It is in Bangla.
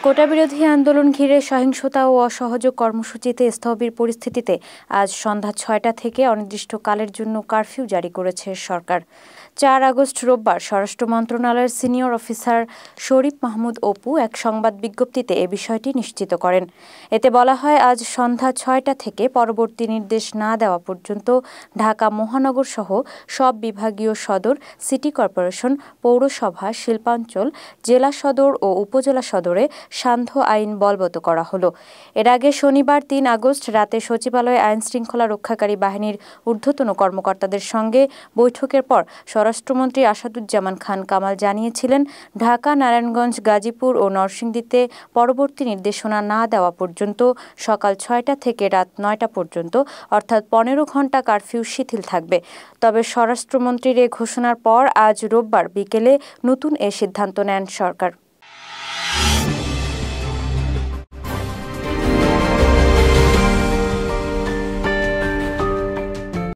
কোটা বিরোধী আন্দোলন ঘিরে সহিংসতা ও অসহযোগ কর্মসূচিতে স্থবির পরিস্থিতিতে আজ সন্ধ্যা ৬টা থেকে অনির্দিষ্টকালের জন্য কারফিউ জারি করেছে সরকার। ৪ আগস্ট রোববার স্বরাষ্ট্র মন্ত্রণালয়ের সিনিয়র অফিসার শরীফ মাহমুদ অপু এক সংবাদ বিজ্ঞপ্তিতে এ বিষয়টি নিশ্চিত করেন। এতে বলা হয়, আজ সন্ধ্যা ৬টা থেকে পরবর্তী নির্দেশ না দেওয়া পর্যন্ত ঢাকা মহানগর সহ সব বিভাগীয় সদর, সিটি কর্পোরেশন, পৌরসভা, শিল্পাঞ্চল, জেলা সদর ও উপজেলা সদরে সান্ধ্য আইন বলবৎ করা হলো। এর আগে শনিবার ৩ আগস্ট রাতে সচিবালয়ে আইনশৃঙ্খলা রক্ষাকারী বাহিনীর ঊর্ধ্বতন কর্মকর্তাদের সঙ্গে বৈঠকের পর স্বরাষ্ট্রমন্ত্রী আসাদুজ্জামান খান কামাল জানিয়েছিলেন, ঢাকা, নারায়ণগঞ্জ, গাজীপুর ও নরসিংদীতে পরবর্তী নির্দেশনা না দেওয়া পর্যন্ত সকাল ৬টা থেকে রাত ৯টা পর্যন্ত অর্থাৎ ১৫ ঘণ্টা কারফিউ শিথিল থাকবে। তবে স্বরাষ্ট্রমন্ত্রীর এ ঘোষণার পর আজ রোববার বিকেলে নতুন এ সিদ্ধান্ত নেন সরকার।